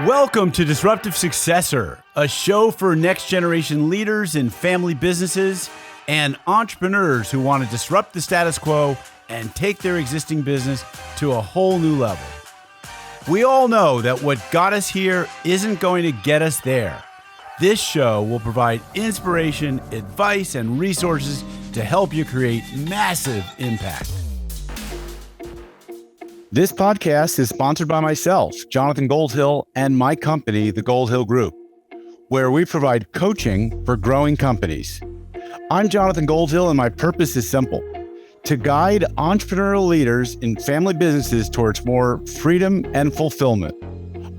Welcome to Disruptive Successor, a show for next generation leaders in family businesses and entrepreneurs who want to disrupt the status quo and take their existing business to a whole new level. We all know that what got us here isn't going to get us there. This show will provide inspiration, advice, and resources to help you create massive impact. This podcast is sponsored by myself, Jonathan Goldhill, and my company, the Goldhill Group, where we provide coaching for growing companies. I'm Jonathan Goldhill, and my purpose is simple: to guide entrepreneurial leaders in family businesses towards more freedom and fulfillment.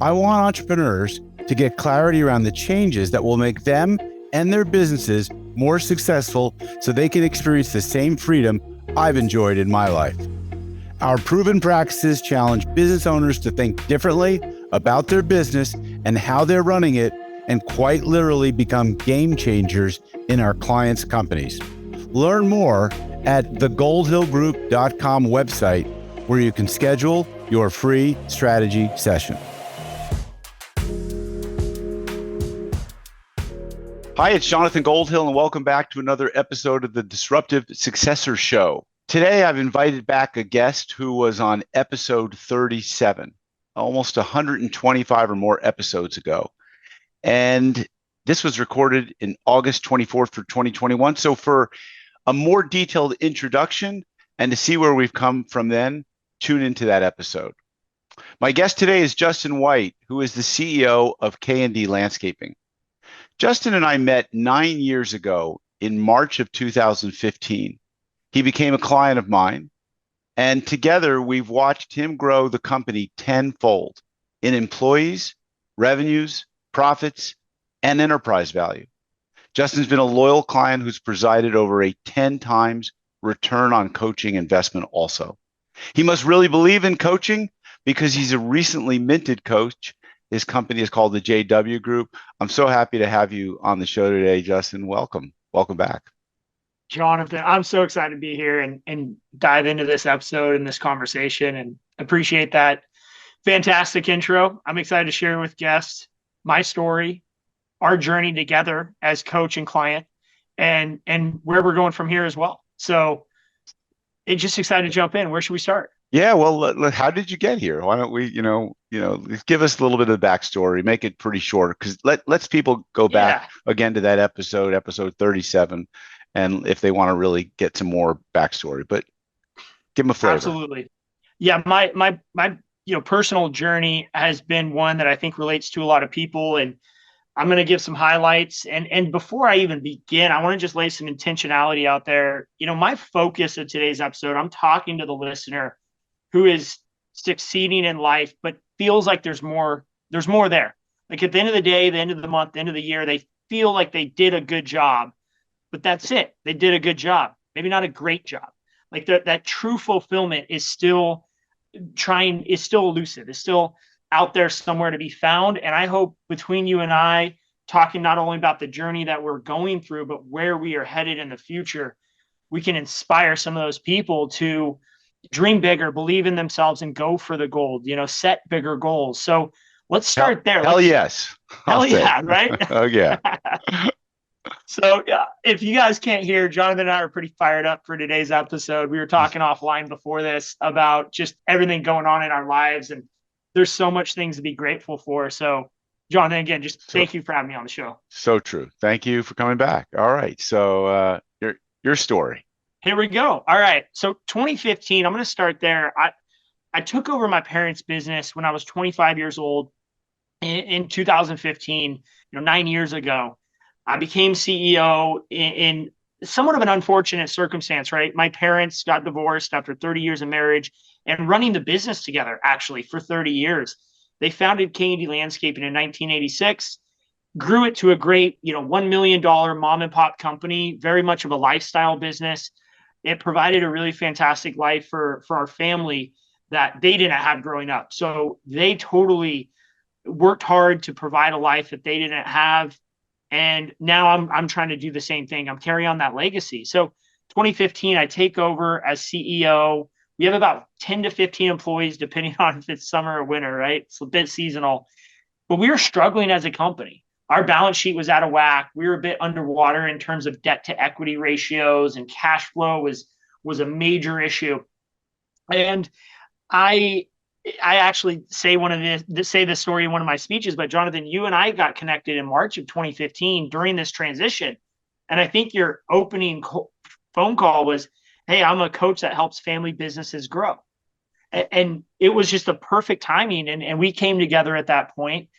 I want entrepreneurs to get clarity around the changes that will make them and their businesses more successful so they can experience the same freedom I've enjoyed in my life. Our proven practices challenge business owners to think differently about their business and how they're running it, and quite literally become game changers in our clients' companies. Learn more at thegoldhillgroup.com website, where you can schedule your free strategy session. Hi, it's Jonathan Goldhill, and welcome back to another episode of the Disruptive Successor Show. Today, I've invited back a guest who was on episode 37, almost 125 or more episodes ago. And this was recorded in August 24th for 2021. So for a more detailed introduction and to see where we've come from then, tune into that episode. My guest today is Justin White, who is the CEO of K&D Landscaping. Justin and I met 9 years ago in March of 2015. He became a client of mine, and together we've watched him grow the company tenfold in employees, revenues, profits, and enterprise value. Justin's been a loyal client who's presided over a 10 times return on coaching investment also. He must really believe in coaching because he's a recently minted coach. His company is called the JW Group. I'm so happy to have you on the show today, Justin. Welcome. Welcome back. Jonathan, I'm so excited to be here and dive into this episode and this conversation, and appreciate that fantastic intro. I'm excited to share with guests my story, our journey together as coach and client, and where we're going from here as well. So it's just excited to jump in. Where should we start? Yeah, well, how did you get here? Why don't we, give us a little bit of the backstory, make it pretty short, because let's people go back again to that episode 37. And if they want to really get some more backstory, but give them a flavor. Absolutely. Yeah. My personal journey has been one that I think relates to a lot of people, and I'm going to give some highlights. And before I even begin, I want to just lay some intentionality out there. My focus of today's episode, I'm talking to the listener who is succeeding in life, but feels like there's more there. Like at the end of the day, the end of the month, the end of the year, they feel like they did a good job. But that's it. They did a good job. Maybe not a great job. Like that true fulfillment is still elusive. It's still out there somewhere to be found. And I hope between you and I, talking not only about the journey that we're going through, but where we are headed in the future, we can inspire some of those people to dream bigger, believe in themselves, and go for the gold, set bigger goals. So let's start there. Hell yes. Hell yeah, right? Oh, yeah. So if you guys can't hear, Jonathan and I are pretty fired up for today's episode. We were talking offline before this about just everything going on in our lives, and there's so much things to be grateful for. So Jonathan, again, thank you for having me on the show. So true. Thank you for coming back. All right. So your story. Here we go. All right. So 2015, I'm going to start there. I took over my parents' business when I was 25 years old in 2015, 9 years ago. I became CEO in somewhat of an unfortunate circumstance, right? My parents got divorced after 30 years of marriage and running the business together, actually, for 30 years. They founded K&D Landscaping in 1986, grew it to a great, $1 million mom and pop company, very much of a lifestyle business. It provided a really fantastic life for our family that they didn't have growing up. So they totally worked hard to provide a life that they didn't have. And now I'm trying to do the same thing. I'm carrying on that legacy. So 2015, I take over as CEO. We have about 10 to 15 employees, depending on if it's summer or winter, right? It's a bit seasonal. but we were struggling as a company. Our balance sheet was out of whack. We were a bit underwater in terms of debt to equity ratios, and cash flow was a major issue. And I I actually say this story in one of my speeches, but Jonathan, you and I got connected in March of 2015 during this transition. And I think your opening phone call was, "Hey, I'm a coach that helps family businesses grow." And it was just the perfect timing. And we came together at that point.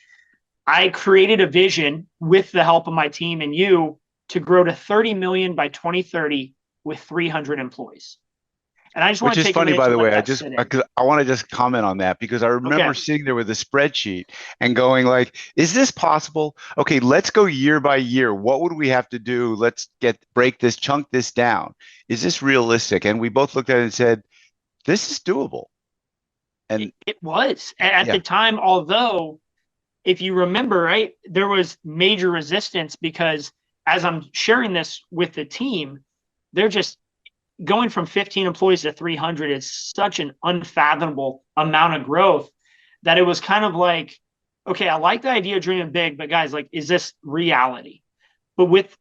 I created a vision with the help of my team and you to grow to 30 million by 2030 with 300 employees. And I just Which want to is take a funny, minute by to the let way. that sit in. I want to just comment on that because I remember Okay. sitting there with a spreadsheet and going like, is this possible? Okay, let's go year by year. What would we have to do? Let's break this, chunk this down. Is this realistic? And we both looked at it and said, this is doable. And It was at yeah, the time, although if you remember, right, there was major resistance because as I'm sharing this with the team, they're just going from 15 employees to 300 is such an unfathomable amount of growth that it was kind of like, okay, I like the idea of dreaming big, but guys, like, is this reality? But with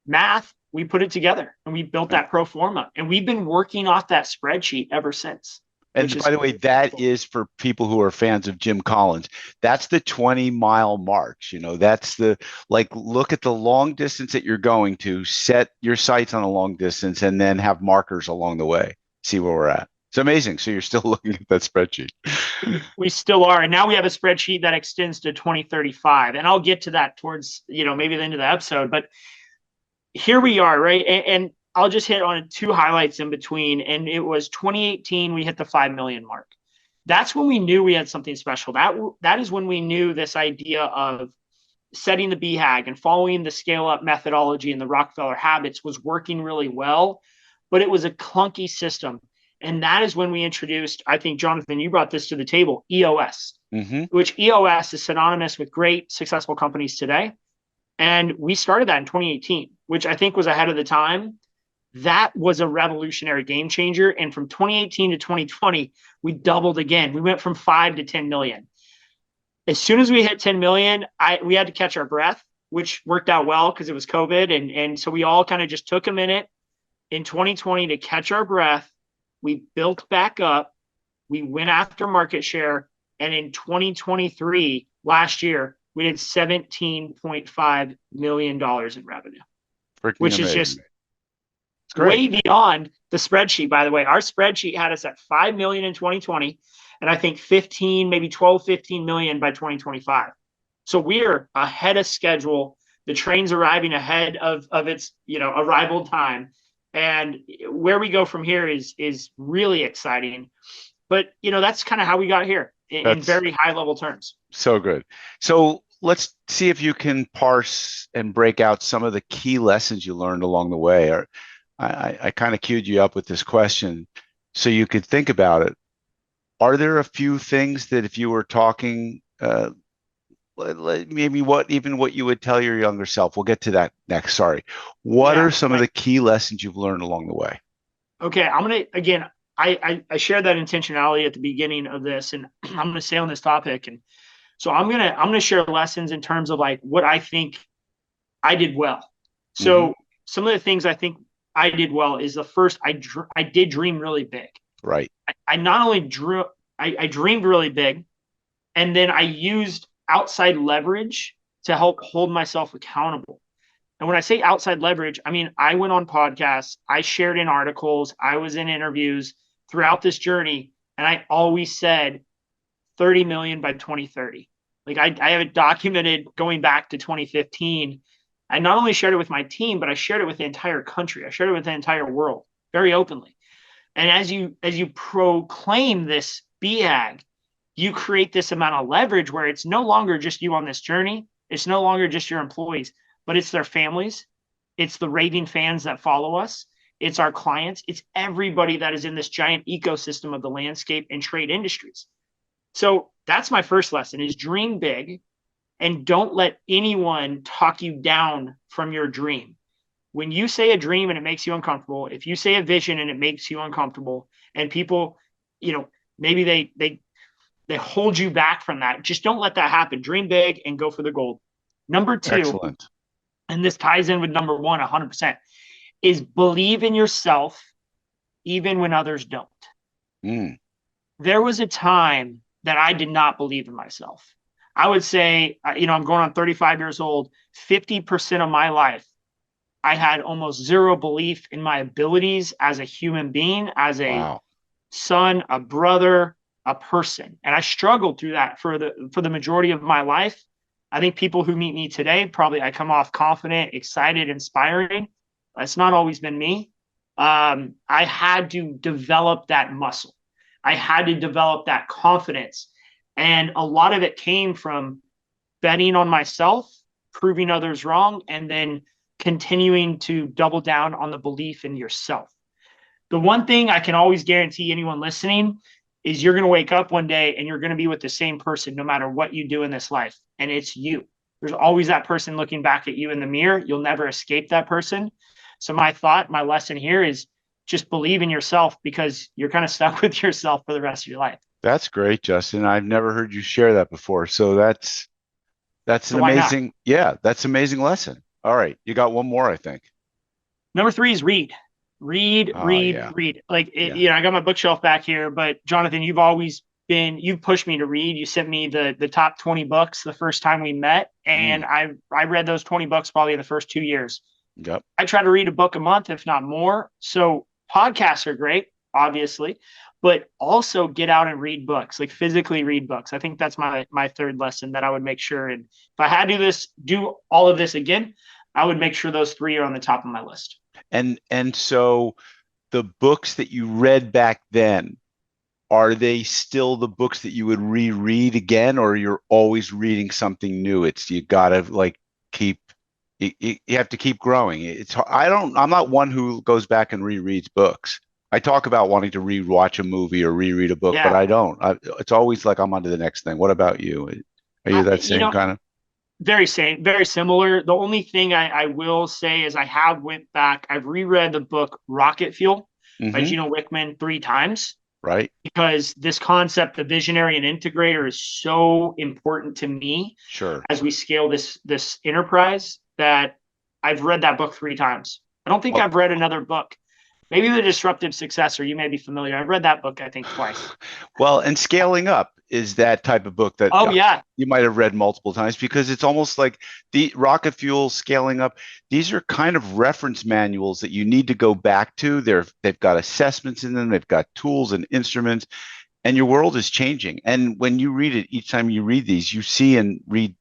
math, we put it together and we built right. that pro forma, and we've been working off that spreadsheet ever since, which And is by the way, that is for people who are fans of Jim Collins. That's the 20-mile march. That's like, look at the long distance that you're going to, set your sights on a long distance, and then have markers along the way. See where we're at. It's amazing. So you're still looking at that spreadsheet. we still are. And now we have a spreadsheet that extends to 2035. And I'll get to that towards, maybe the end of the episode. But here we are, right? And I'll just hit on two highlights in between. And it was 2018, we hit the 5 million mark. That's when we knew we had something special. That is when we knew this idea of setting the BHAG and following the scale up methodology and the Rockefeller habits was working really well, but it was a clunky system. And that is when we introduced, I think, Jonathan, you brought this to the table, EOS, which EOS is synonymous with great successful companies today. And we started that in 2018, which I think was ahead of the time. That was a revolutionary game changer. And from 2018 to 2020, we doubled again. We went from 5 to 10 million. As soon as we hit 10 million, we had to catch our breath, which worked out well because it was COVID. And so we all kind of just took a minute in 2020 to catch our breath. We built back up. We went after market share. And in 2023, last year, we did $17.5 million in revenue, Freaking which is amazing. just It's great. way beyond the spreadsheet, by the way. Our spreadsheet had us at 5 million in 2020, and I think 15, maybe 12, 15 million by 2025. So we are ahead of schedule. The train's arriving ahead of its, arrival time. And where we go from here is really exciting. But, that's kind of how we got here in That's very high level terms. so good. So let's see if you can parse and break out some of the key lessons you learned along the way. Or I kind of queued you up with this question so you could think about it. Are there a few things that if you were talking, maybe what you would tell your younger self? We'll get to that next. Sorry. What are some of the key lessons you've learned along the way? Okay, I'm gonna again. I shared that intentionality at the beginning of this, and I'm gonna stay on this topic. And so I'm gonna share lessons in terms of like what I think I did well. So some of the things I think I did well is the first, I did dream really big. Right. I not only I dreamed really big, and then I used outside leverage to help hold myself accountable. And when I say outside leverage, I mean, I went on podcasts, I shared in articles, I was in interviews throughout this journey, and I always said 30 million by 2030. Like I have it documented going back to 2015. I not only shared it with my team, but I shared it with the entire country. I shared it with the entire world very openly. And as you proclaim this BHAG, you create this amount of leverage where it's no longer just you on this journey. It's no longer just your employees, but it's their families. It's the raving fans that follow us. It's our clients. It's everybody that is in this giant ecosystem of the landscape and trade industries. So that's my first lesson is dream big and don't let anyone talk you down from your dream. When you say a dream and it makes you uncomfortable, if you say a vision and it makes you uncomfortable, and people, maybe they They hold you back from that. Just don't let that happen. Dream big and go for the gold. Number two, Excellent. and this ties in with number one 100%, is believe in yourself even when others don't. Mm, There was a time that I did not believe in myself. I would say, I'm going on 35 years old. 50% of my life, I had almost zero belief in my abilities as a human being, as a wow. son, a brother, a person. And I struggled through that for the majority of my life. I think people who meet me today, probably I come off confident, excited, inspiring. That's not always been me. I had to develop that muscle. I had to develop that confidence. And a lot of it came from betting on myself, proving others wrong, and then continuing to double down on the belief in yourself. The one thing I can always guarantee anyone listening is you're going to wake up one day and you're going to be with the same person no matter what you do in this life. And it's you. There's always that person looking back at you in the mirror. You'll never escape that person. So my lesson here is just believe in yourself, because you're kind of stuck with yourself for the rest of your life. That's great, Justin. I've never heard you share that before. So that's an So why not? amazing, yeah, that's an amazing lesson. All right. You got one more, I think. Number three is read. Read, Oh, read, yeah. read. Like, Yeah. I got my bookshelf back here, but Jonathan, you've pushed me to read. You sent me the top 20 books the first time we met, and Mm, I read those 20 books probably in the first 2 years. yep. I try to read a book a month, if not more. So podcasts are great, obviously, but also get out and read books, like physically read books. I think that's my third lesson that I would make sure. And if I had to do all of this again, I would make sure those three are on the top of my list. And so the books that you read back then, are they still the books that you would reread again, or you're always reading something new? It's you gotta like keep you have to keep growing. I'm not one who goes back and rereads books. I talk about wanting to rewatch a movie or reread a book, but Yeah. I don't. It's always like I'm on to the next thing. What about you? Are you I, that you same know, kind of? very similar. The only thing I will say is I have went back. I've reread the book Rocket Fuel by Hmm. Gino Wickman 3 times, Right? because this concept of visionary and integrator is so important to me Sure. as we scale this enterprise, that I've read that book 3 times. I don't think Well, I've read another book. Maybe the Disruptive Successor. You may be familiar. I've read that book, I think, twice. well, and Scaling Up is that type of book that Oh yeah, you might have read multiple times because it's almost like the Rocket Fuel, Scaling Up. These are kind of reference manuals that you need to go back to. They've got assessments in them, they've got tools and instruments, and your world is changing. And when you read it, each time you read these, you see and read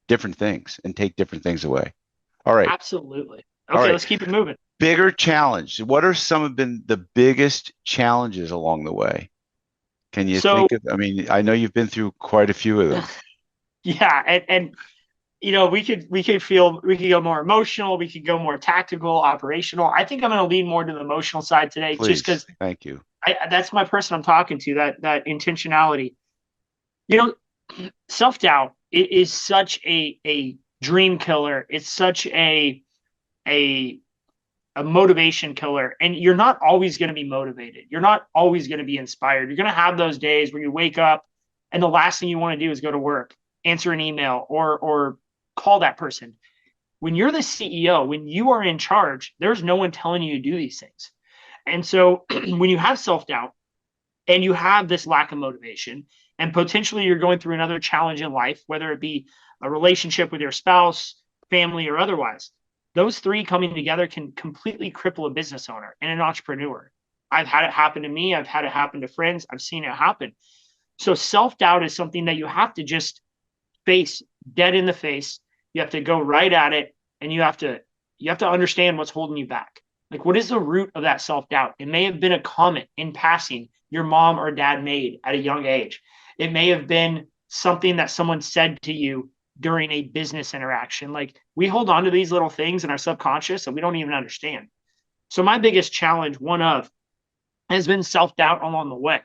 different things and take different things away. All right. absolutely. All Okay, right. let's keep it moving. Bigger challenge. What are some of been the biggest challenges along the way? Can you So think of, I mean, I know you've been through quite a few of them. yeah, and we could go more emotional, we could go more tactical, operational. I think I'm going to lean more to the emotional side today, just Please. because Thank you. that's my person I'm talking to. That intentionality. You know, self doubt is such a dream killer. It's such a a motivation killer, and you're not always going to be motivated. You're not always going to be inspired. You're going to have those days where you wake up and the last thing you want to do is go to work, answer an email, or call that person. When you're the CEO, when you are in charge, there's no one telling you to do these things. And so when you have self-doubt and you have this lack of motivation, and potentially you're going through another challenge in life, whether it be a relationship with your spouse, family, or otherwise, those three coming together can completely cripple a business owner and an entrepreneur. I've had it happen to me. I've had it happen to friends. I've seen it happen. So self doubt is something that you have to just face dead in the face. You have to go right at it, and you have to understand what's holding you back. Like, what is the root of that self doubt? It may have been a comment in passing your mom or dad made at a young age. It may have been something that someone said to you during a business interaction. Like, we hold on to these little things in our subconscious that we don't even understand. So my biggest challenge, one of, has been self-doubt along the way.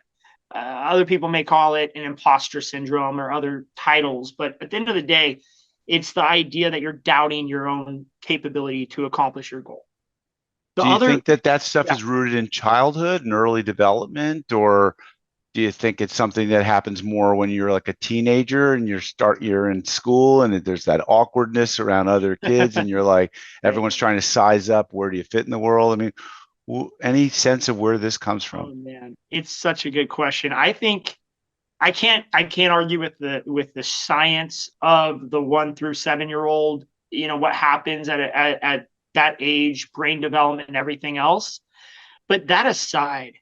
Other people may call it an imposter syndrome or other titles, but at the end of the day, it's the idea that you're doubting your own capability to accomplish your goal. The Do you other, think that that stuff yeah, is rooted in childhood and early development, or Do you think it's something that happens more when you're like a teenager and you're in school and there's that awkwardness around other kids and you're like Right. everyone's trying to size up where do you fit in the world? I mean, any sense of where this comes from? Oh man, it's such a good question. I think I can't argue with the science of the 1 through 7 year old. You know what happens at that age, brain development and everything else. But that aside,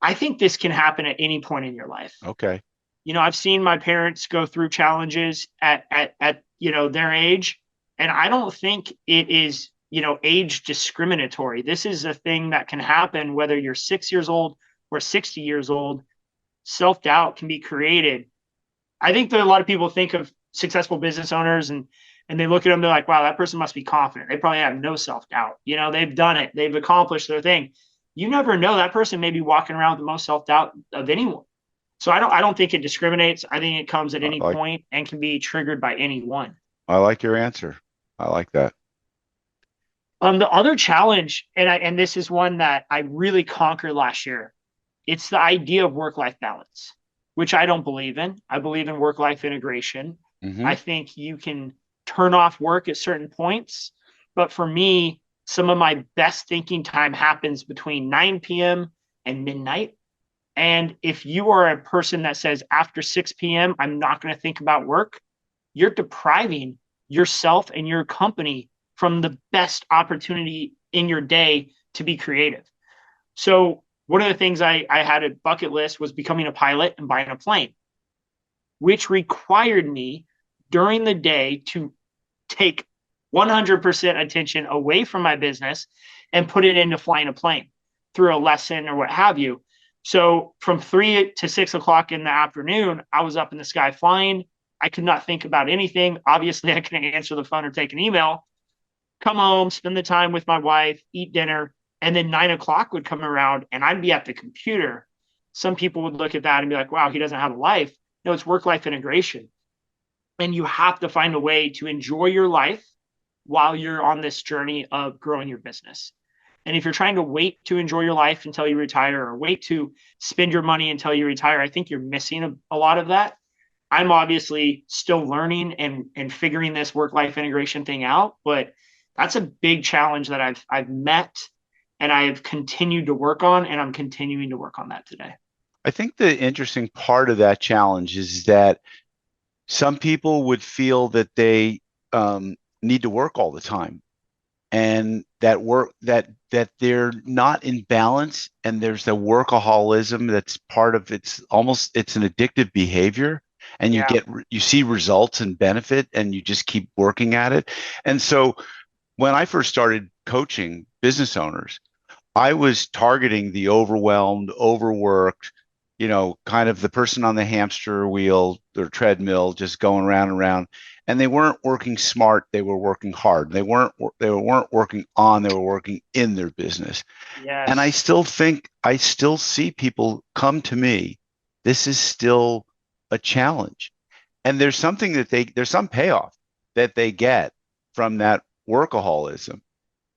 I think this can happen at any point in your life. Okay. I've seen my parents go through challenges at their age, and I don't think it is age discriminatory. This is a thing that can happen whether you're 6 years old or 60 years old. Self doubt can be created. I think that a lot of people think of successful business owners and they look at them, they're like, wow, that person must be confident. They probably have no self doubt. They've done it, they've accomplished their thing. You never know. That person may be walking around with the most self doubt of anyone. So I don't think it discriminates. I think it comes at I any like point and can be triggered by anyone. I like your answer. I like that. The other challenge, and this is one that I really conquered last year, it's the idea of work-life balance, which I don't believe in. I believe in work-life integration. Hmm. I think you can turn off work at certain points, but for me, some of my best thinking time happens between 9 p.m. and midnight. And if you are a person that says after 6 p.m., I'm not going to think about work, you're depriving yourself and your company from the best opportunity in your day to be creative. So, one of the things I had a bucket list was becoming a pilot and buying a plane, which required me during the day to take 100% attention away from my business and put it into flying a plane through a lesson or what have you. So from 3 to 6 o'clock in the afternoon, I was up in the sky flying. I could not think about anything. Obviously, I couldn't answer the phone or take an email. Come home, spend the time with my wife, eat dinner, and then 9 o'clock would come around and I'd be at the computer. Some people would look at that and be like, wow, he doesn't have a life. No, it's work life integration. And you have to find a way to enjoy your life while you're on this journey of growing your business. And if you're trying to wait to enjoy your life until you retire or wait to spend your money until you retire, I think you're missing a lot of that. I'm obviously still learning and figuring this work life integration thing out, but that's a big challenge that I've met and I've continued to work on, and I'm continuing to work on that today. I think the interesting part of that challenge is that some people would feel that they need to work all the time and that work that they're not in balance and there's the workaholism that's part of it's an addictive behavior and Yeah. you see results and benefit and you just keep working at it. And so when I first started coaching business owners, I was targeting the overwhelmed, overworked, kind of the person on the hamster wheel or treadmill, just going round and round. And they weren't working smart; they were working hard. They weren't working on; they were working in their business. And Yes. I still see people come to me. This is still a challenge, and there's some payoff that they get from that workaholism.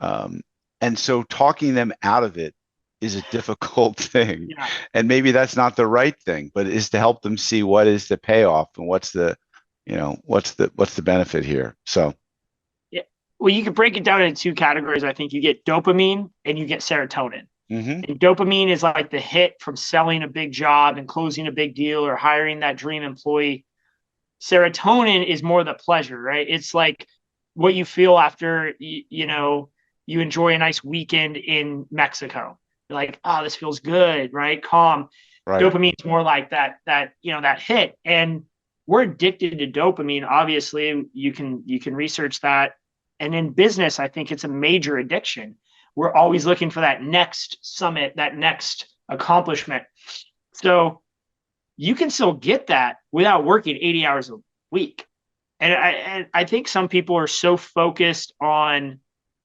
Um, and so talking them out of it is a difficult thing. Yeah. And maybe that's not the right thing, but it is to help them see what is the payoff and what's the benefit here. So, Yeah. Well, you could break it down into two categories. I think you get dopamine and you get serotonin. mhm, And dopamine is like the hit from selling a big job and closing a big deal or hiring that dream employee. Serotonin is more the pleasure, right? It's like what you feel after you enjoy a nice weekend in Mexico. You're like, oh, this feels good, right? Calm. right. Dopamine is more like that hit. And we're addicted to dopamine. Obviously, you can research that. And in business, I think it's a major addiction. We're always looking for that next summit, that next accomplishment. So you can still get that without working 80 hours a week. And I think some people are so focused on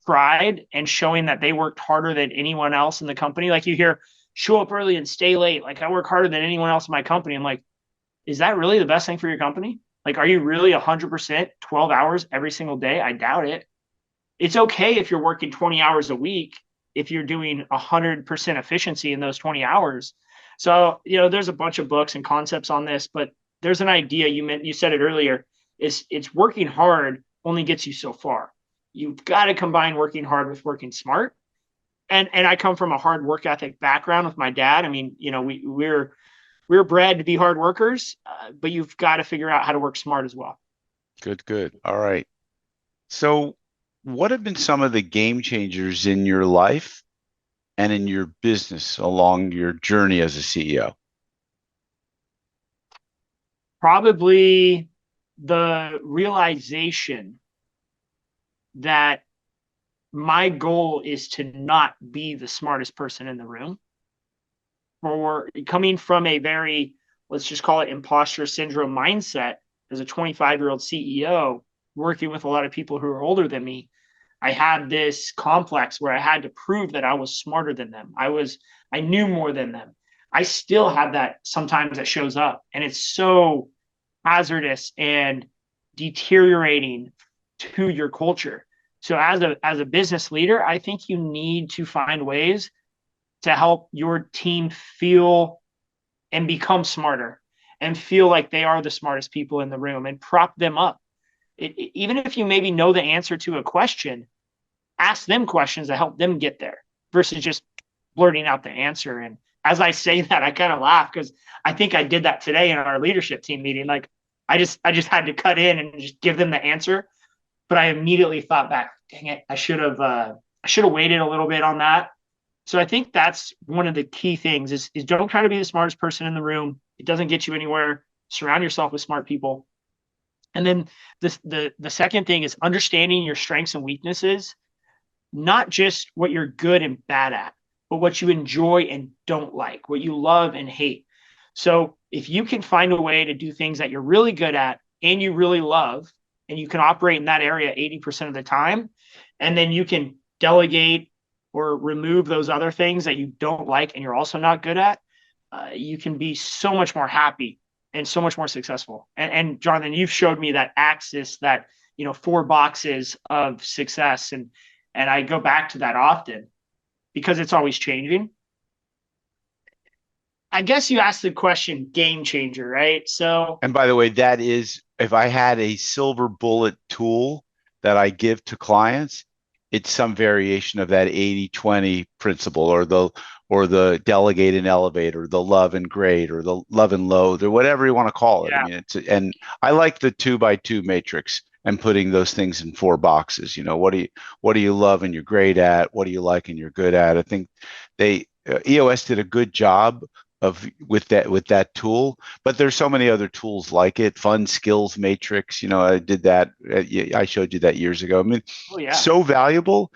pride and showing that they worked harder than anyone else in the company. Like you hear, show up early and stay late. Like I work harder than anyone else in my company. I'm like, is that really the best thing for your company? Like, are you really 100% 12 hours every single day? I doubt it. It's okay if you're working 20 hours a week, if you're doing 100% efficiency in those 20 hours. So, there's a bunch of books and concepts on this, but there's an idea you said it earlier, is it's working hard only gets you so far. You've got to combine working hard with working smart. And I come from a hard work ethic background with my dad. I mean, we're bred to be hard workers, but you've got to figure out how to work smart as well. Good, good. All right. So, what have been some of the game changers in your life and in your business along your journey as a CEO? Probably the realization that my goal is to not be the smartest person in the room. For coming from a very, let's just call it imposter syndrome mindset as a 25-year-old CEO, working with a lot of people who are older than me, I had this complex where I had to prove that I was smarter than them. I knew more than them. I still have that sometimes that shows up, and it's so hazardous and deteriorating to your culture. So as a business leader, I think you need to find ways to help your team feel and become smarter and feel like they are the smartest people in the room and prop them up. Even if you maybe know the answer to a question, ask them questions to help them get there versus just blurting out the answer. And as I say that, I kind of laugh because I think I did that today in our leadership team meeting. Like I just had to cut in and just give them the answer. But I immediately thought back, dang it, I should have waited a little bit on that. So I think that's one of the key things is don't try to be the smartest person in the room. It doesn't get you anywhere. Surround yourself with smart people. And then the second thing is understanding your strengths and weaknesses, not just what you're good and bad at, but what you enjoy and don't like, what you love and hate. So if you can find a way to do things that you're really good at and you really love, and you can operate in that area 80% of the time, and then you can delegate or remove those other things that you don't like and you're also not good at, you can be so much more happy and so much more successful. And Jonathan, you've showed me that axis, that 4 boxes of success, and I go back to that often because it's always changing. I guess you asked the question game changer, right? So, And by the way, that is if I had a silver bullet tool that I give to clients, it's some variation of that 80-20 principle or the delegate and elevate or the love and grade or the love and loathe or whatever you want to call it. I yeah, mean, and I like the 2x2 matrix and putting those things in 4 boxes. What do you love and you're great at? What do you like and you're good at? I think EOS did a good job of with that tool, but there's so many other tools like it. Fun skills matrix, I did that. I showed you that years ago. I mean, oh yeah, so valuable,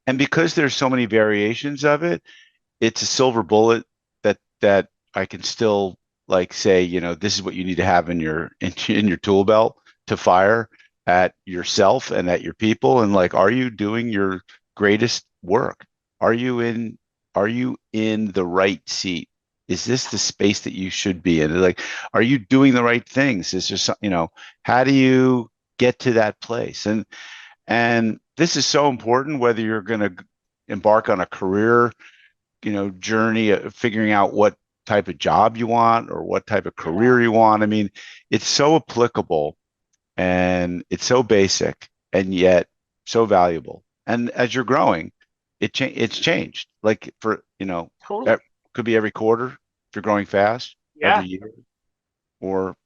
and because there's so many variations of it, it's a silver bullet that I can still like say, this is what you need to have in your tool belt to fire at yourself and at your people. And like, are you doing your greatest work? Are you in the right seat? Is this the space that you should be in? Like, are you doing the right things? Is there some, how do you get to that place? And this is so important whether you're going to embark on a career, journey of figuring out what type of job you want or what type of yeah, career you want. I mean, it's so applicable and it's so basic and yet so valuable. And as you're growing, it's changed. Like that totally, could be every quarter if you're growing fast, every yeah. year, or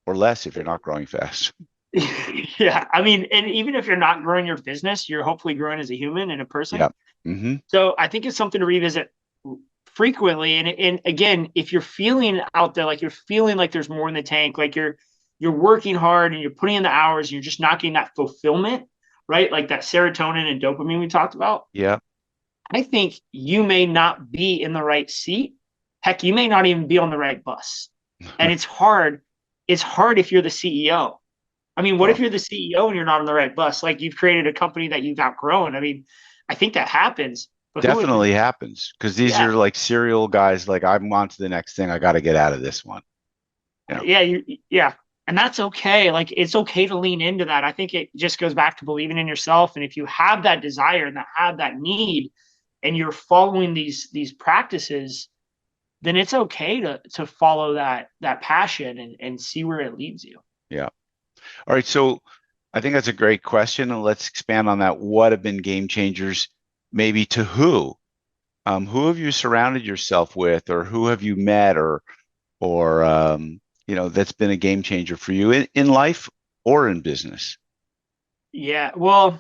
or less if you're not growing fast. Yeah, I mean, and even if you're not growing your business, you're hopefully growing as a human and a person. Yeah. Hmm. So I think it's something to revisit frequently. And again, if you're feeling out there, like you're feeling like there's more in the tank, like you're working hard and you're putting in the hours, and you're just not getting that fulfillment, right? Like that serotonin and dopamine we talked about. Yeah. I think you may not be in the right seat. Heck, you may not even be on the right bus. And it's hard. It's hard if you're the CEO. I mean, what if Well, you're the CEO and you're not on the right bus? Like you've created a company that you've outgrown. I mean, I think that happens. But definitely happens because these yeah, are like serial guys. Like I'm on to the next thing. I got to get out of this one. yeah, yeah. And that's okay. Like it's okay to lean into that. I think it just goes back to believing in yourself. And if you have that desire and have that need, and you're following these practices, then it's okay to follow that passion and see where it leads you. Yeah. All right. So I think that's a great question. And let's expand on that. What have been game changers, maybe to who? Who have you surrounded yourself with, or who have you met, or that's been a game changer for you in life or in business? Yeah. Well,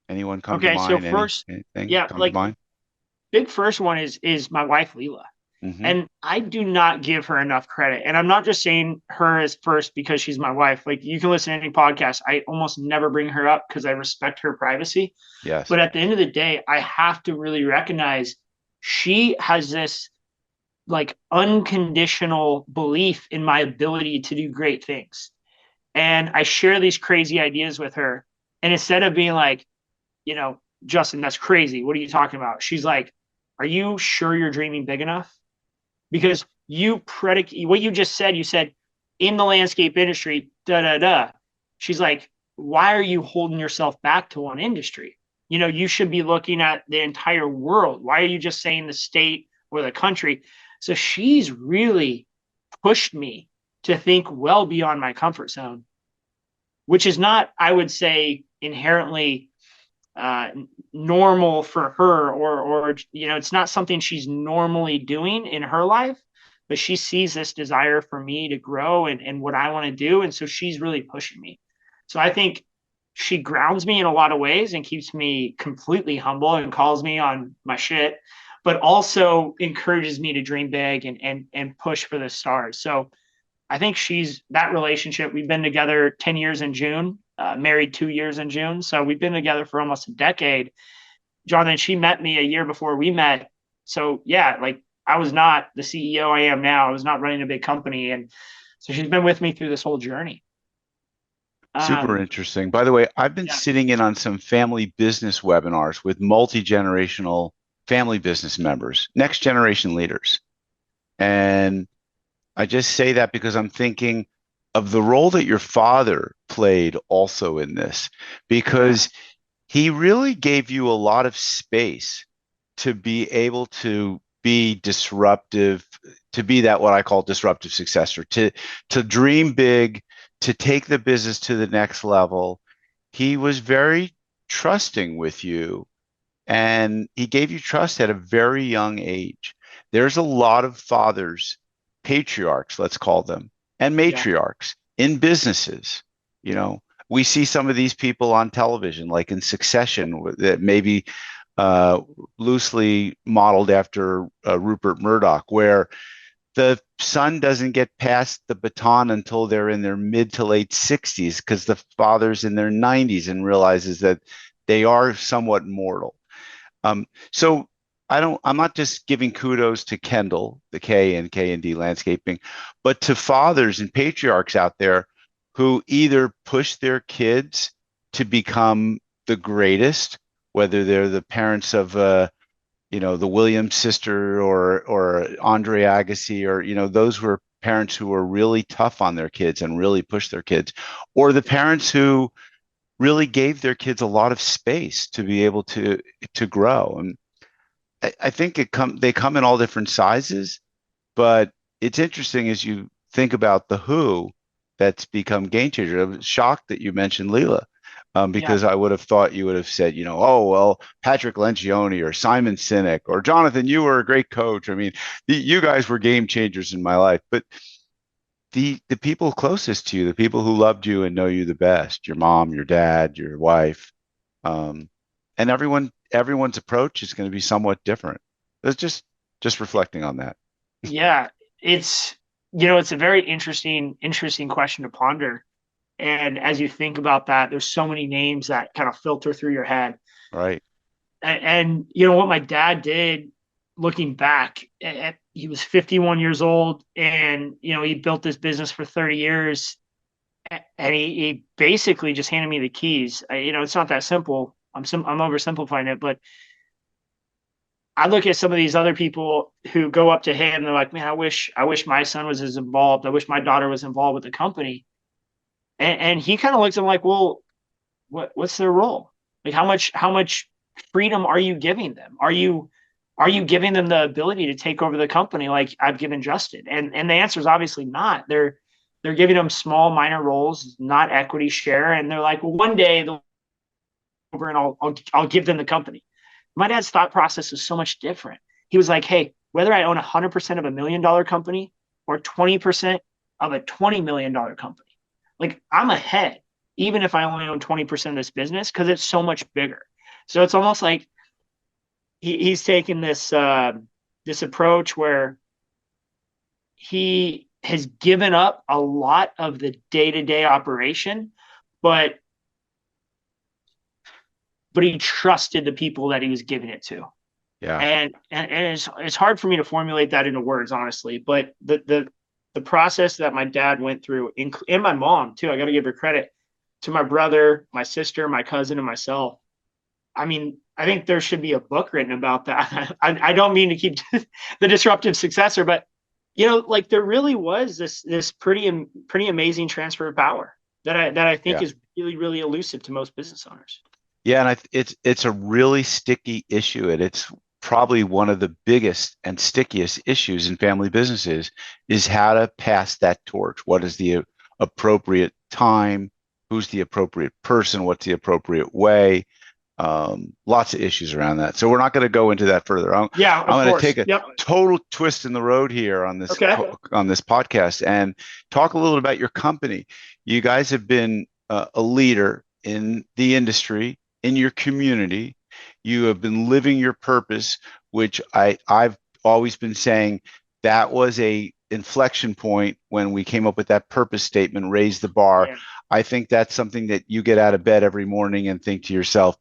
Anyone come to okay. So mind? first, Anything yeah, come to like mind? big first one is my wife, Lila. Hmm. And I do not give her enough credit. And I'm not just saying her as first because she's my wife. Like you can listen to any podcast. I almost never bring her up because I respect her privacy. Yes. But at the end of the day, I have to really recognize she has this like unconditional belief in my ability to do great things. And I share these crazy ideas with her. And instead of being like, Justin, that's crazy. What are you talking about? She's like, are you sure you're dreaming big enough? Because you predicate what you just said. You said in the landscape industry, da da da. She's like, why are you holding yourself back to one industry? You should be looking at the entire world. Why are you just saying the state or the country? So she's really pushed me to think well beyond my comfort zone, which is not, I would say, inherently uh, normal for her, or it's not something she's normally doing in her life, but she sees this desire for me to grow and what I want to do, and so she's really pushing me. So I think she grounds me in a lot of ways and keeps me completely humble and calls me on my shit, but also encourages me to dream big and push for the stars. So I think she's that relationship. We've been together 10 years in June, married 2 years in June. So we've been together for almost a decade. Jonathan, she met me a year before we met. So yeah, like I was not the CEO I am now. I was not running a big company. And so she's been with me through this whole journey. Super Um, interesting. By the way, I've been yeah, sitting in on some family business webinars with multi-generational family business members, next generation leaders. And I just say that because I'm thinking of the role that your father played also in this, yeah, because he really gave you a lot of space to be able to be disruptive, to be that what I call disruptive successor, to dream big, to take the business to the next level. He was very trusting with you, and he gave you trust at a very young age. There's a lot of fathers, patriarchs, let's call them, and yeah, matriarchs in businesses. You know, we see some of these people on television, like in Succession, that maybe uh, loosely modeled after Rupert Murdoch, where the son doesn't get past the baton until they're in their mid to late 60s because the father's in their 90s and realizes that they are somewhat mortal. So I'm not just giving kudos to Kendall, the K and K&D Landscaping, but to fathers and patriarchs out there who either push their kids to become the greatest, whether they're the parents of the Williams sister or Andre Agassi, or those who are parents who are really tough on their kids and really push their kids, or the parents who really gave their kids a lot of space to be able to grow. And I think they come in all different sizes, but it's interesting as you think about the who that's become game changer. I was shocked that you mentioned Lila, yeah, because I would have thought you would have said, oh, well, Patrick Lencioni or Simon Sinek or Jonathan, you were a great coach. I mean, you guys were game changers in my life. But the people closest to you, the people who loved you and know you the best, your mom, your dad, your wife, um, and everyone's approach is going to be somewhat different. It's just reflecting on that. yeah. It's a very interesting question to ponder. And as you think about that, there's so many names that kind of filter through your head. Right. And what my dad did, looking back, he was 51 years old, and he built this business for 30 years, and he basically just handed me the keys. It's not that simple. I'm oversimplifying it, but I look at some of these other people who go up to him and they're like, man, I wish my son was as involved. I wish my daughter was involved with the company. And he kind of looks at them like, well, what's their role? Like how much freedom are you giving them? Are you are you giving them the ability to take over the company like I've given Justin? And the answer is obviously not. They're giving them small minor roles, not equity share, and they're like, well, one day they'll over and I'll give them the company. My dad's thought process is so much different. He was like, hey, whether I own 100% of $1 million company or 20% of a $20 million company, like I'm ahead, even if I only own 20% of this business, because it's so much bigger. So it's almost like he's taken this approach where he has given up a lot of the day-to-day operation, but he trusted the people that he was giving it to. Yeah. And it's hard for me to formulate that into words, honestly. But the process that my dad went through, and my mom too, I got to give her credit, to my brother, my sister, my cousin, and myself. I mean, I think there should be a book written about that. I don't mean to keep the disruptive successor, but like there really was this pretty amazing transfer of power that I think Yeah. is really, really elusive to most business owners. Yeah, and it's a really sticky issue, and it's probably one of the biggest and stickiest issues in family businesses is how to pass that torch. What is the appropriate time? Who's the appropriate person? What's the appropriate way? Lots of issues around that. So we're not going to go into that further. Yeah, I'm of going to course. take a Yep. total twist in the road here on this Okay. on this podcast and talk a little about your company. You guys have been a leader in the industry, in your community. You have been living your purpose, which I've always been saying that was a inflection point when we came up with that purpose statement, raise the bar. Yeah. I think that's something that you get out of bed every morning and think to yourself,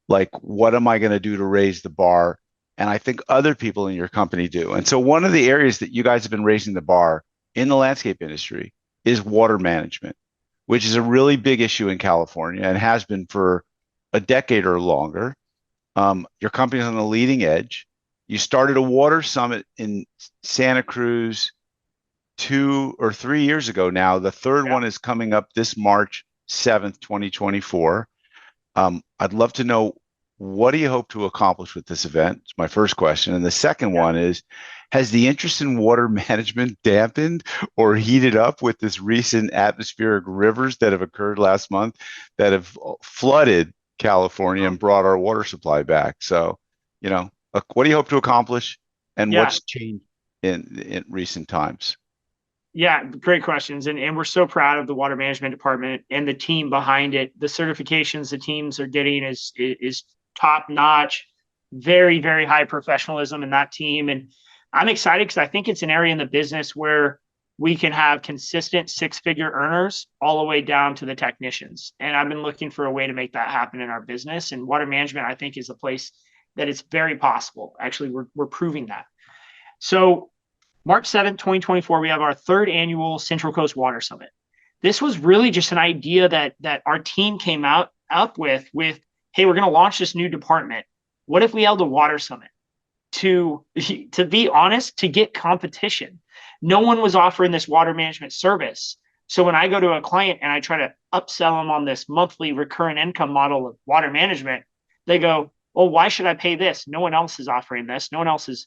like, what am I going to do to raise the bar? And I think other people in your company do. And so one of the areas that you guys have been raising the bar in the landscape industry is water management, which is a really big issue in California and has been for a decade or longer. Your company's on the leading edge. You started a water summit in Santa Cruz 2 or 3 years ago now. The third Yeah. one is coming up this March 7th, 2024. I'd love to know, what do you hope to accomplish with this event? It's my first question. And the second Yeah. one is, has the interest in water management dampened or heated up with this recent atmospheric rivers that have occurred last month that have flooded California and brought our water supply back? So, what do you hope to accomplish and Yeah. what's changed in recent times? Yeah, great questions. And we're so proud of the water management department and the team behind it. The certifications the teams are getting is top notch, very, very high professionalism in that team. And I'm excited because I think it's an area in the business where we can have consistent six-figure earners all the way down to the technicians. And I've been looking for a way to make that happen in our business. And water management, I think, is a place that it's very possible. Actually, we're proving that. So March 7th, 2024, we have our third annual Central Coast Water Summit. This was really just an idea that our team came up with, hey, we're going to launch this new department. What if we held a water summit? To be honest, to get competition. No one was offering this water management service. So when I go to a client and I try to upsell them on this monthly recurrent income model of water management, they go, well, why should I pay this? No one else is offering this. No one else is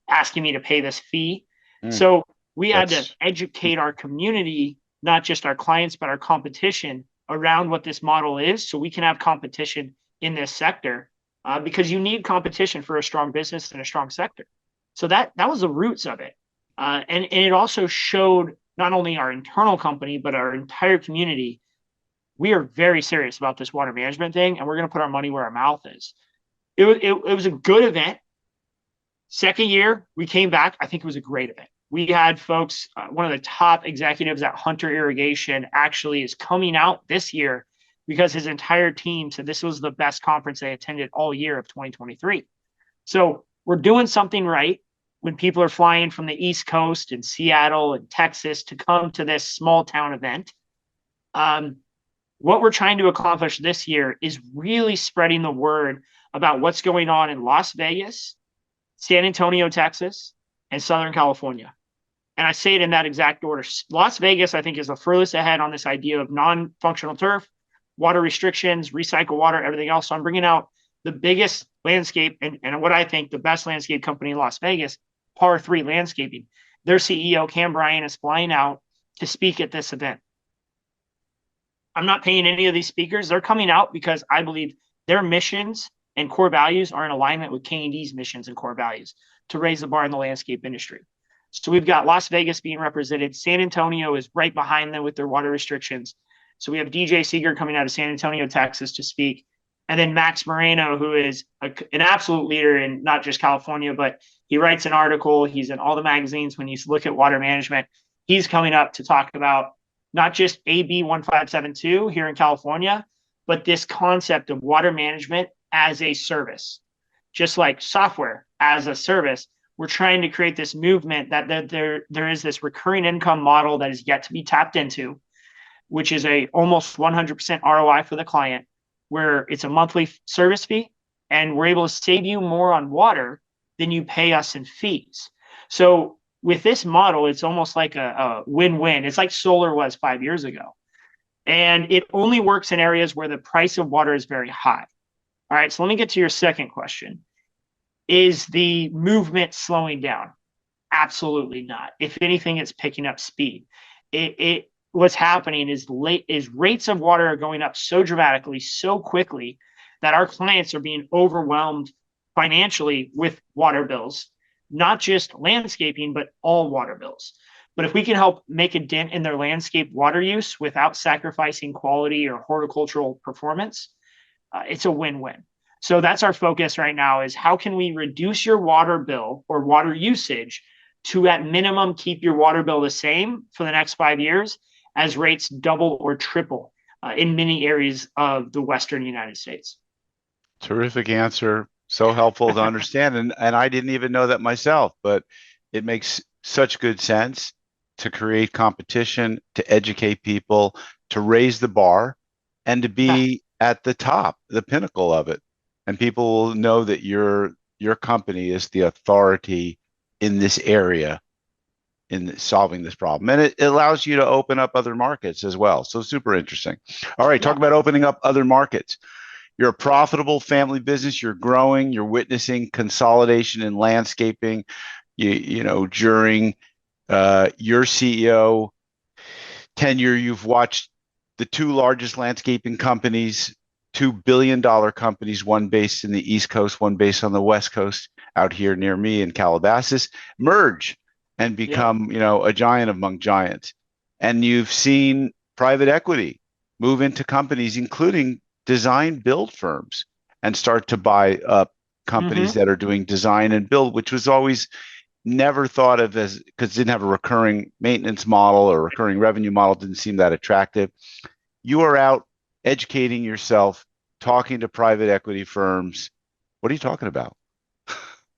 asking me to pay this fee. So we had to educate our community, not just our clients, but our competition around what this model is, so we can have competition in this sector, because you need competition for a strong business and a strong sector. So that was the roots of it. And it also showed not only our internal company, but our entire community, we are very serious about this water management thing, and we're going to put our money where our mouth is. It was a good event. Second year, we came back. I think it was a great event. We had folks, one of the top executives at Hunter Irrigation actually is coming out this year because his entire team said this was the best conference they attended all year of 2023. So we're doing something right when people are flying from the East Coast and Seattle and Texas to come to this small town event. What we're trying to accomplish this year is really spreading the word about what's going on in Las Vegas, San Antonio, Texas, and Southern California. And I say it in that exact order. Las Vegas, I think, is the furthest ahead on this idea of non-functional turf, water restrictions, recycle water, everything else. So I'm bringing out the biggest landscape and what I think the best landscape company in Las Vegas, Par 3 Landscaping. Their CEO, Cam Bryan, is flying out to speak at this event. I'm not paying any of these speakers. They're coming out because I believe their missions and core values are in alignment with K&D's missions and core values to raise the bar in the landscape industry. So we've got Las Vegas being represented. San Antonio is right behind them with their water restrictions. So we have DJ Seeger coming out of San Antonio, Texas to speak. And then Max Moreno, who is an absolute leader in not just California, but he writes an article. He's in all the magazines when you look at water management. He's coming up to talk about not just AB 1572 here in California, but this concept of water management as a service, just like software as a service. We're trying to create this movement that there is this recurring income model that is yet to be tapped into, which is a almost 100% ROI for the client, where it's a monthly service fee, and we're able to save you more on water than you pay us in fees. So with this model, it's almost like a win-win. It's like solar was 5 years ago. And it only works in areas where the price of water is very high. All right, so let me get to your second question. Is the movement slowing down? Absolutely not. If anything, it's picking up speed. What's happening is rates of water are going up so dramatically, so quickly, that our clients are being overwhelmed financially with water bills, not just landscaping, but all water bills. But if we can help make a dent in their landscape water use without sacrificing quality or horticultural performance, it's a win-win. So that's our focus right now, is how can we reduce your water bill or water usage to, at minimum, keep your water bill the same for the next 5 years as rates double or triple in many areas of the Western United States. Terrific answer. So helpful to understand. And I didn't even know that myself, but it makes such good sense to create competition, to educate people, to raise the bar, and to be at the top, the pinnacle of it. And people will know that your company is the authority in this area in solving this problem. And it allows you to open up other markets as well. So super interesting. All right, talk about opening up other markets. You're a profitable family business. You're growing. You're witnessing consolidation in landscaping. You know, during your CEO tenure, you've watched the two largest landscaping companies, $2 billion companies, one based in the East Coast, one based on the West Coast, out here near me in Calabasas, merge and become, you know, a giant among giants. And you've seen private equity move into companies, including design build firms, and start to buy up companies that are doing design and build, which was always never thought of as, because it didn't have a recurring maintenance model or recurring revenue model, didn't seem that attractive. You are out educating yourself, talking to private equity firms. What are you talking about?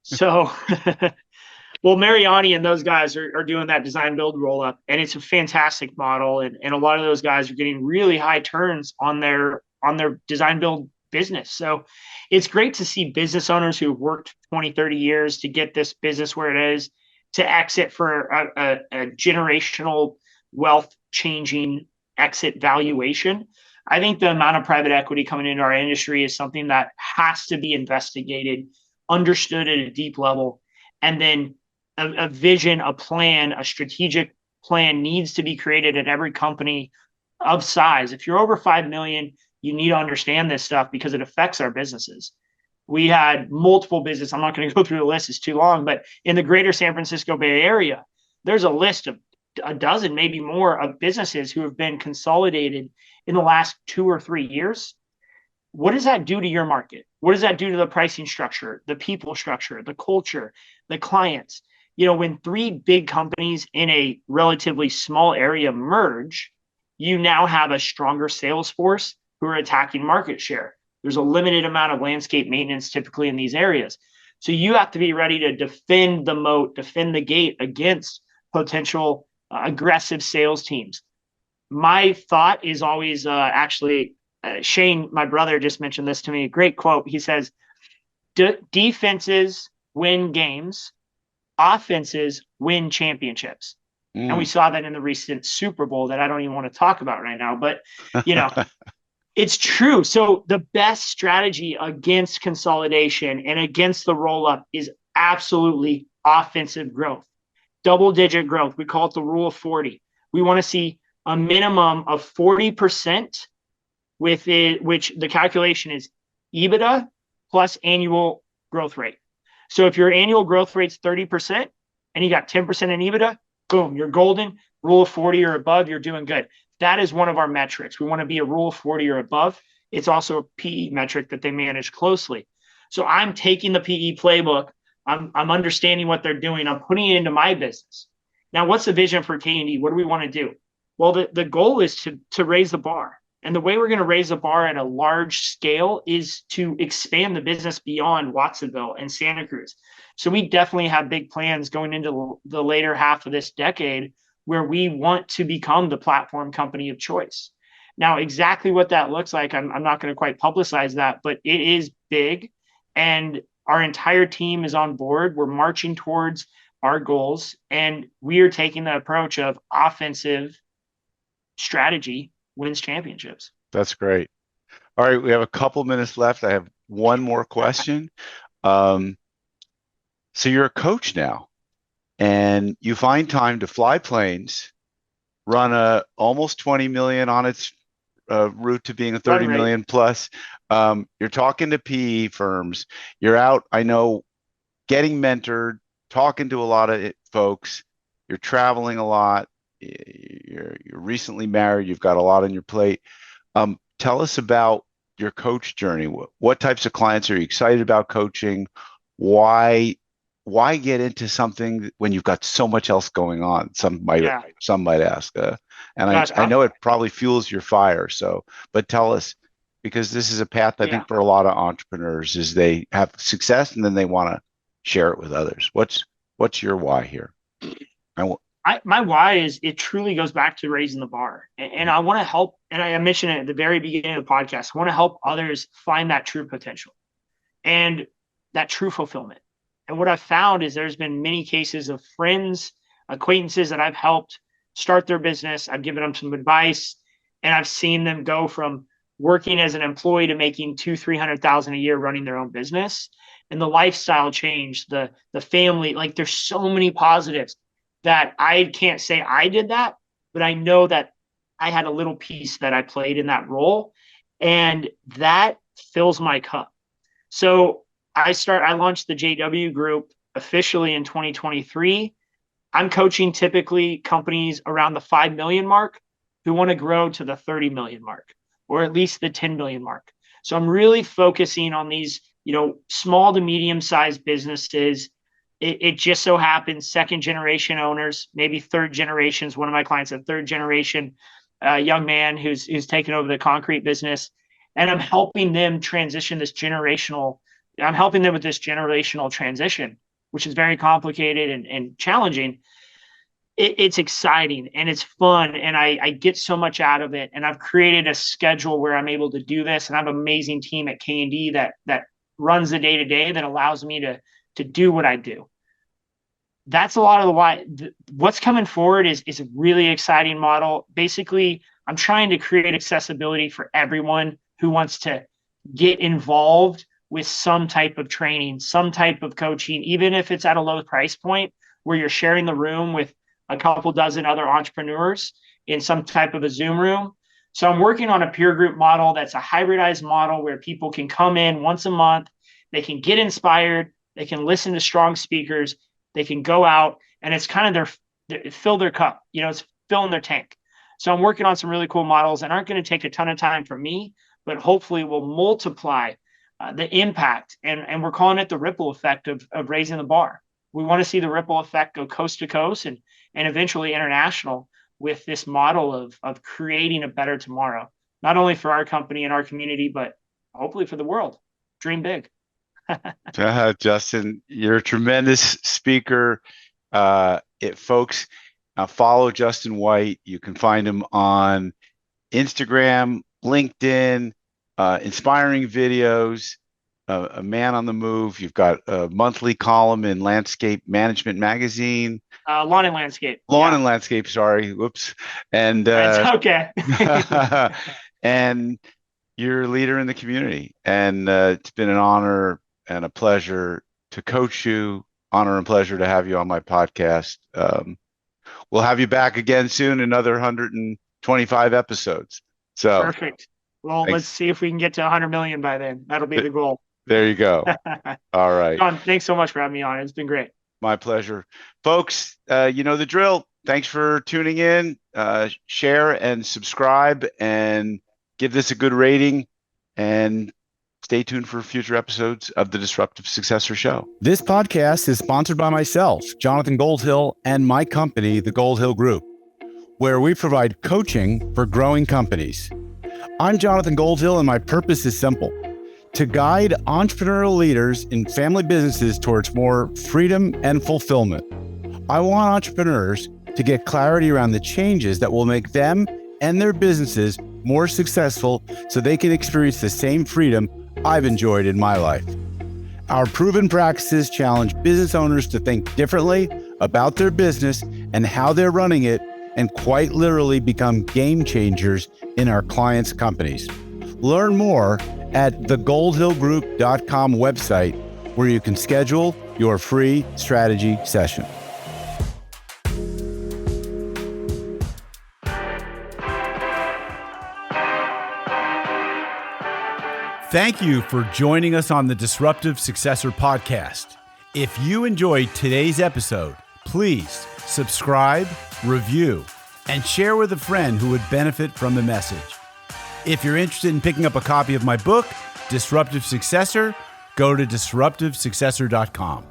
So, well, Mariani and those guys are doing that design build roll up, and it's a fantastic model. And a lot of those guys are getting really high turns on their design build business. So it's great to see business owners who've worked 20, 30 years to get this business where it is, to exit for a generational wealth changing exit valuation. I think the amount of private equity coming into our industry is something that has to be investigated, understood at a deep level, and then a vision, a plan, a strategic plan needs to be created at every company of size. If you're over 5 million, you need to understand this stuff because it affects our businesses. We had multiple businesses. I'm not going to go through the list, it's too long, but in the greater San Francisco Bay Area, there's a list of a dozen, maybe more, of businesses who have been consolidated in the last 2 or 3 years. What does that do to your market? What does that do to the pricing structure, the people structure, the culture, the clients? You know, when 3 big companies in a relatively small area merge, you now have a stronger sales force who are attacking market share. There's a limited amount of landscape maintenance typically in these areas. So you have to be ready to defend the moat, defend the gate against potential aggressive sales teams. My thought is always Shane, my brother, just mentioned this to me. A great quote. He says, defenses win games, offenses win championships. And we saw that in the recent Super Bowl that I don't even want to talk about right now. But, you know, It's true. So the best strategy against consolidation and against the roll up is absolutely offensive growth, double digit growth. We call it the rule of 40. We want to see a minimum of 40% with it, which the calculation is EBITDA plus annual growth rate. So if your annual growth rate's 30% and you got 10% in EBITDA, boom, you're golden. Rule of 40 or above, you're doing good. That is one of our metrics. We want to be a rule of 40 or above. It's also a PE metric that they manage closely. So I'm taking the PE playbook. I'm understanding what they're doing. I'm putting it into my business. Now, what's the vision for K&D? What do we want to do? Well, the goal is to raise the bar. And the way we're going to raise the bar at a large scale is to expand the business beyond Watsonville and Santa Cruz. So we definitely have big plans going into the later half of this decade where we want to become the platform company of choice. Now, exactly what that looks like, I'm not going to quite publicize that, but it is big. And our entire team is on board. We're marching towards our goals. And we are taking the approach of offensive strategy wins championships. That's great. All right, we have a couple minutes left. I have one more question. So you're a coach now, and you find time to fly planes, run a almost 20 million on its route to being a 30 million plus. You're talking to PE firms. You're out, I know, getting mentored, talking to a lot of folks. You're traveling a lot. You're recently married. You've got a lot on your plate. Tell us about your coach journey. What types of clients are you excited about coaching? Why get into something when you've got so much else going on? Some might ask, and Gosh, I know it probably fuels your fire. So, but tell us, because this is a path I think for a lot of entrepreneurs is they have success and then they want to share it with others. What's your why here? My why is it truly goes back to raising the bar. And I want to help, and I mentioned it at the very beginning of the podcast, I want to help others find that true potential and that true fulfillment. And what I've found is there's been many cases of friends, acquaintances that I've helped start their business. I've given them some advice, and I've seen them go from working as an employee to making $200,000-300,000 a year running their own business. And the lifestyle change, the family, like there's so many positives that I can't say I did that, but I know that I had a little piece that I played in that role, and that fills my cup. So I launched the JW group officially in 2023. I'm coaching typically companies around the 5 million mark who want to grow to the 30 million mark, or at least the 10 million mark. So I'm really focusing on these, small to medium sized businesses. It just so happens second generation owners, maybe third generations. One of my clients, a third generation young man who's taken over the concrete business, and I'm helping them transition this generational. I'm helping them with this generational transition, which is very complicated and challenging. It's exciting and it's fun, and I get so much out of it. And I've created a schedule where I'm able to do this, and I have an amazing team at K&D that runs the day to day that allows me to do what I do. That's a lot of the why. What's coming forward is a really exciting model. Basically, I'm trying to create accessibility for everyone who wants to get involved with some type of training, some type of coaching, even if it's at a low price point where you're sharing the room with a couple dozen other entrepreneurs in some type of a Zoom room. So I'm working on a peer group model that's a hybridized model where people can come in once a month, they can get inspired, they can listen to strong speakers, they can go out, and it's kind of fill their cup, it's filling their tank. So I'm working on some really cool models that aren't going to take a ton of time for me, but hopefully will multiply the impact. And we're calling it the ripple effect of raising the bar. We want to see the ripple effect go coast to coast and eventually international with this model of creating a better tomorrow, not only for our company and our community, but hopefully for the world. Dream big. Justin, you're a tremendous speaker. Folks, follow Justin White. You can find him on Instagram, LinkedIn, inspiring videos, a man on the move. You've got a monthly column in Landscape Management Magazine. Lawn and Landscape. And Landscape, sorry. Whoops. And that's okay. and you're a leader in the community. And it's been an honor and a pleasure to coach you, honor and pleasure to have you on my podcast. We'll have you back again soon, another 125 episodes. So Perfect. Well, thanks. let's see if we can get to 100 million by then. That'll be the goal. There you go. All right. John, thanks so much for having me on. It's been great. My pleasure. Folks, you know the drill. Thanks for tuning in. Share and subscribe and give this a good rating. And stay tuned for future episodes of the Disruptive Successor Show. This podcast is sponsored by myself, Jonathan Goldhill, and my company, the Goldhill Group, where we provide coaching for growing companies. I'm Jonathan Goldhill, and my purpose is simple: to guide entrepreneurial leaders in family businesses towards more freedom and fulfillment. I want entrepreneurs to get clarity around the changes that will make them and their businesses more successful so they can experience the same freedom I've enjoyed in my life. Our proven practices challenge business owners to think differently about their business and how they're running it, and quite literally become game changers in our clients' companies. Learn more at thegoldhillgroup.com website, where you can schedule your free strategy session. Thank you for joining us on the Disruptive Successor Podcast. If you enjoyed today's episode, please subscribe, review, and share with a friend who would benefit from the message. If you're interested in picking up a copy of my book, Disruptive Successor, go to disruptivesuccessor.com.